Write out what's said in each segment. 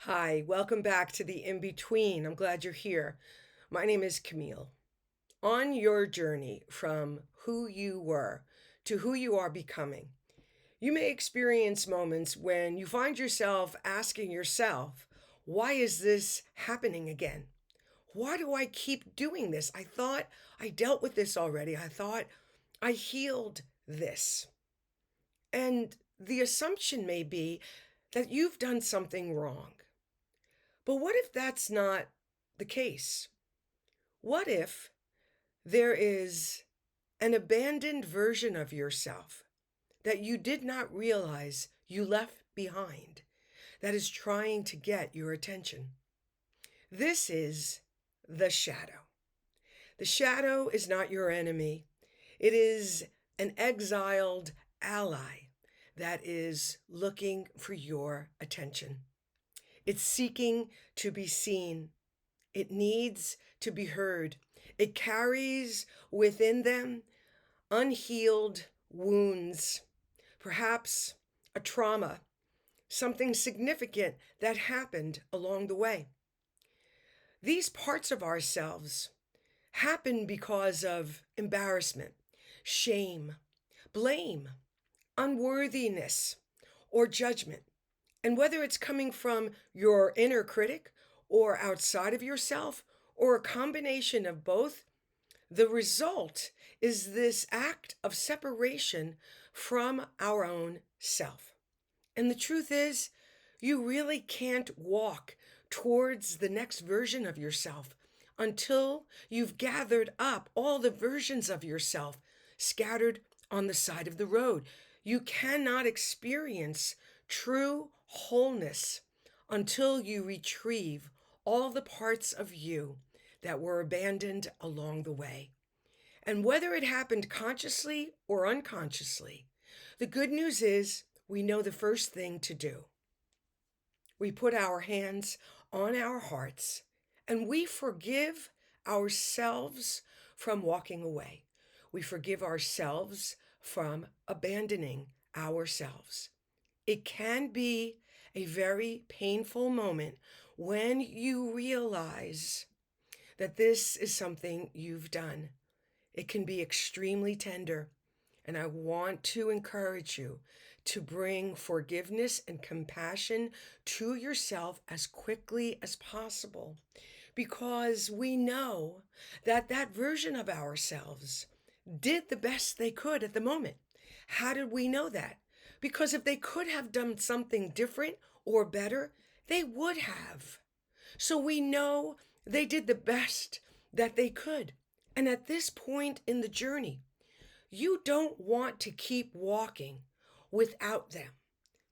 Hi, welcome back to the In Between. I'm glad you're here. My name is Camille. On your journey from who you were to who you are becoming, you may experience moments when you find yourself asking yourself, why is this happening again? Why do I keep doing this? I thought I dealt with this already. I thought I healed this. And the assumption may be that you've done something wrong. But what if that's not the case? What if there is an abandoned version of yourself that you did not realize you left behind that is trying to get your attention? This is the shadow. The shadow is not your enemy, it is an exiled ally that is looking for your attention. It's seeking to be seen. It needs to be heard. It carries within them unhealed wounds, perhaps a trauma, something significant that happened along the way. These parts of ourselves happen because of embarrassment, shame, blame, unworthiness, or judgment. And whether it's coming from your inner critic or outside of yourself or a combination of both, the result is this act of separation from our own self. And the truth is, you really can't walk towards the next version of yourself until you've gathered up all the versions of yourself scattered on the side of the road. You cannot experience true wholeness until you retrieve all the parts of you that were abandoned along the way. And whether it happened consciously or unconsciously, the good news is we know the first thing to do. We put our hands on our hearts and we forgive ourselves from walking away. We forgive ourselves from abandoning ourselves. It can be a very painful moment when you realize that this is something you've done. It can be extremely tender. And I want to encourage you to bring forgiveness and compassion to yourself as quickly as possible, because we know that that version of ourselves did the best they could at the moment. How did we know that? Because if they could have done something different or better, they would have. So we know they did the best that they could. And at this point in the journey, you don't want to keep walking without them.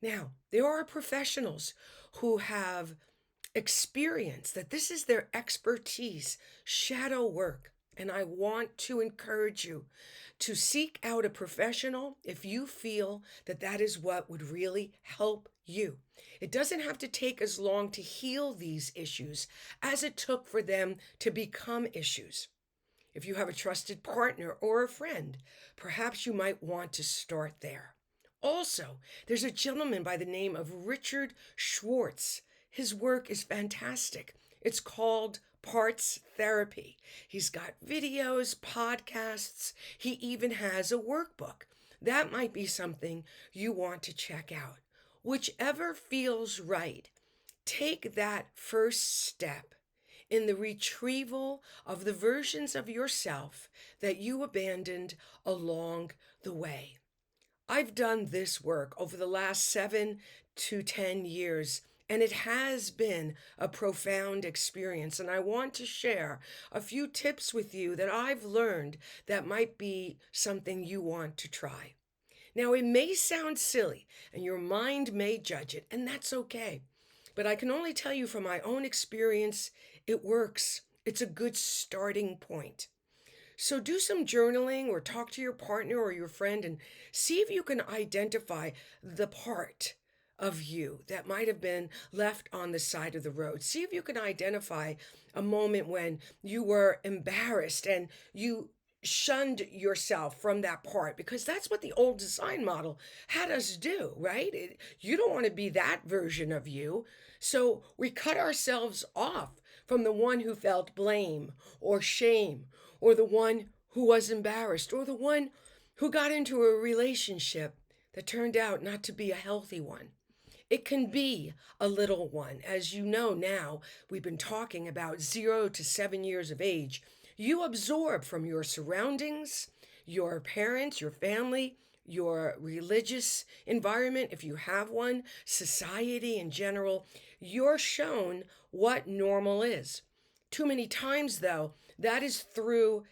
Now, there are professionals who have experienced that this is their expertise, shadow work. And I want to encourage you to seek out a professional if you feel that that is what would really help you. It doesn't have to take as long to heal these issues as it took for them to become issues. If you have a trusted partner or a friend, perhaps you might want to start there. Also, there's a gentleman by the name of Richard Schwartz. His work is fantastic. It's called Parts Therapy. He's got videos, podcasts. He even has a workbook. That might be something you want to check out. Whichever feels right, take that first step in the retrieval of the versions of yourself that you abandoned along the way. I've done this work over the last 7 to 10 years, and it has been a profound experience. And I want to share a few tips with you that I've learned that might be something you want to try. Now, it may sound silly, and your mind may judge it, and that's okay. But I can only tell you from my own experience, it works. It's a good starting point. So do some journaling or talk to your partner or your friend and see if you can identify the part of you that might have been left on the side of the road. See if you can identify a moment when you were embarrassed and you shunned yourself from that part because that's what the old design model had us do, right? You don't want to be that version of you. So we cut ourselves off from the one who felt blame or shame, or the one who was embarrassed, or the one who got into a relationship that turned out not to be a healthy one. It can be a little one. As you know now, we've been talking about 0 to 7 years of age. You absorb from your surroundings, your parents, your family, your religious environment, if you have one, society in general. You're shown what normal is. Too many times, though, that is through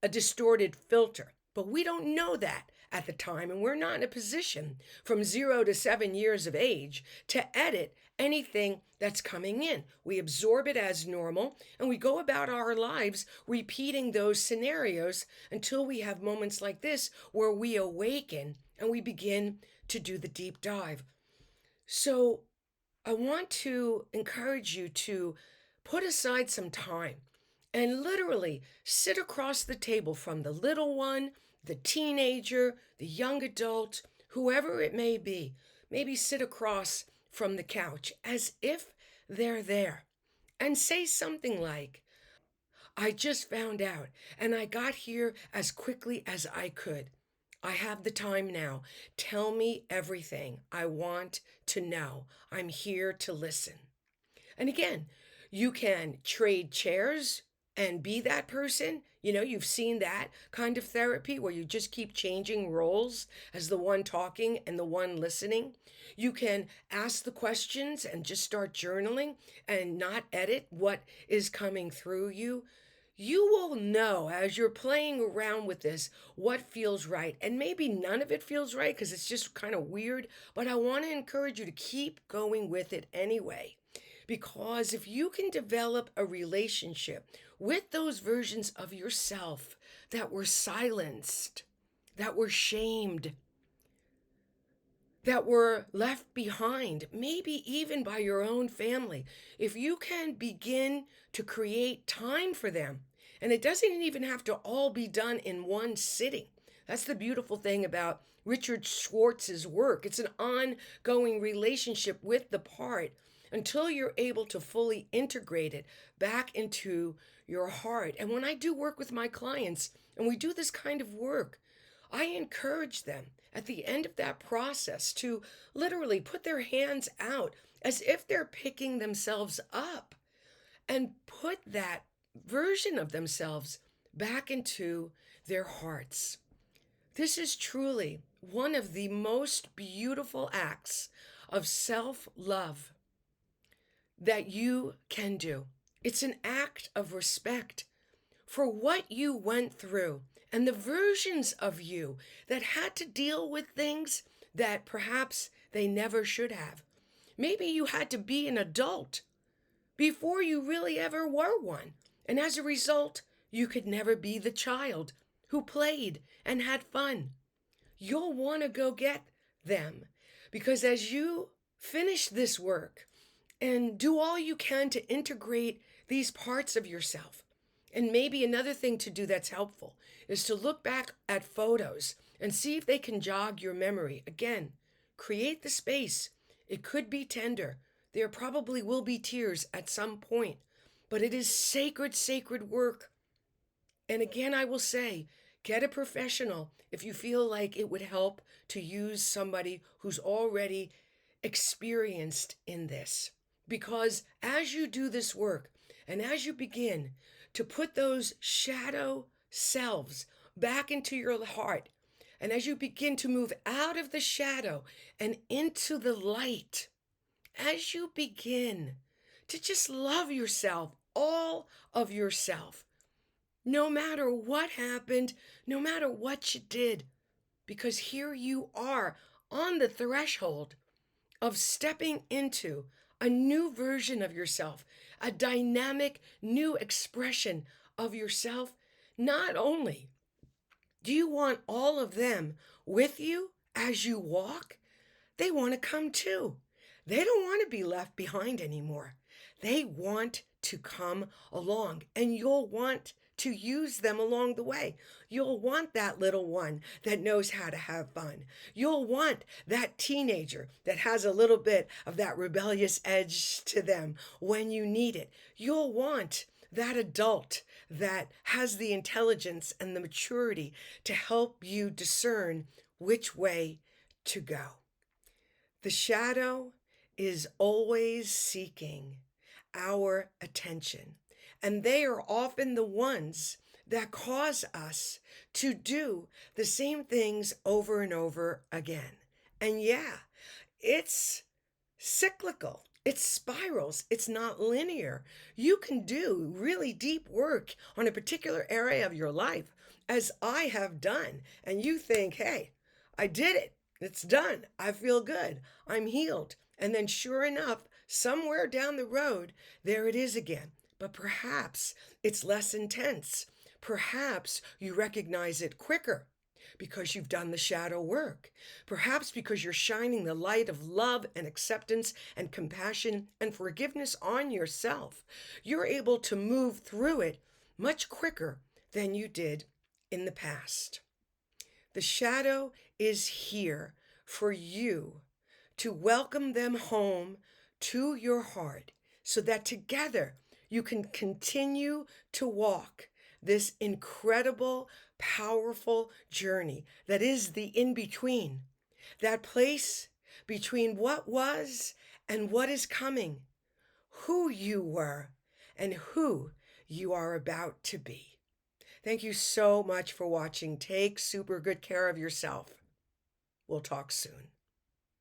a distorted filter. But we don't know that at the time, and we're not in a position from 0 to 7 years of age to edit anything that's coming in. We absorb it as normal, and we go about our lives repeating those scenarios until we have moments like this where we awaken and we begin to do the deep dive. So I want to encourage you to put aside some time and literally sit across the table from the little one, the teenager, the young adult, whoever it may be. Maybe sit across from the couch as if they're there and say something like, I just found out and I got here as quickly as I could. I have the time now. Tell me everything I want to know. I'm here to listen. And again, you can trade chairs and be that person. You know, you've seen that kind of therapy where you just keep changing roles as the one talking and the one listening. You can ask the questions and just start journaling and not edit what is coming through you. You will know as you're playing around with this what feels right. And maybe none of it feels right because it's just kind of weird, but I want to encourage you to keep going with it anyway. Because if you can develop a relationship with those versions of yourself that were silenced, that were shamed, that were left behind, maybe even by your own family, if you can begin to create time for them, and it doesn't even have to all be done in one sitting. That's the beautiful thing about Richard Schwartz's work. It's an ongoing relationship with the part until you're able to fully integrate it back into your heart. And when I do work with my clients and we do this kind of work, I encourage them at the end of that process to literally put their hands out as if they're picking themselves up and put that version of themselves back into their hearts. This is truly one of the most beautiful acts of self-love that you can do. It's an act of respect for what you went through and the versions of you that had to deal with things that perhaps they never should have. Maybe you had to be an adult before you really ever were one. And as a result, you could never be the child who played and had fun. You'll want to go get them because as you finish this work and do all you can to integrate these parts of yourself, and maybe another thing to do that's helpful is to look back at photos and see if they can jog your memory. Again, create the space. It could be tender. There probably will be tears at some point, but it is sacred, sacred work. And again, I will say, get a professional if you feel like it would help to use somebody who's already experienced in this. Because as you do this work and as you begin to put those shadow selves back into your heart, and as you begin to move out of the shadow and into the light, as you begin to just love yourself, all of yourself, no matter what happened, no matter what you did, because here you are on the threshold of stepping into a new version of yourself, a dynamic new expression of yourself. Not only do you want all of them with you as you walk, they want to come too. They don't want to be left behind anymore. They want to come along, and you'll want to use them along the way. You'll want that little one that knows how to have fun. You'll want that teenager that has a little bit of that rebellious edge to them when you need it. You'll want that adult that has the intelligence and the maturity to help you discern which way to go. The shadow is always seeking our attention, and they are often the ones that cause us to do the same things over and over again. And yeah, it's cyclical. It spirals. It's not linear. You can do really deep work on a particular area of your life, as I have done, and you think, hey, I did it. It's done. I feel good. I'm healed. And then sure enough, somewhere down the road, there it is again. But perhaps it's less intense. Perhaps you recognize it quicker because you've done the shadow work. Perhaps because you're shining the light of love and acceptance and compassion and forgiveness on yourself. You're able to move through it much quicker than you did in the past. The shadow is here for you to welcome them home to your heart so that together you can continue to walk this incredible, powerful journey that is the in-between, that place between what was and what is coming, who you were and who you are about to be. Thank you so much for watching. Take super good care of yourself. We'll talk soon.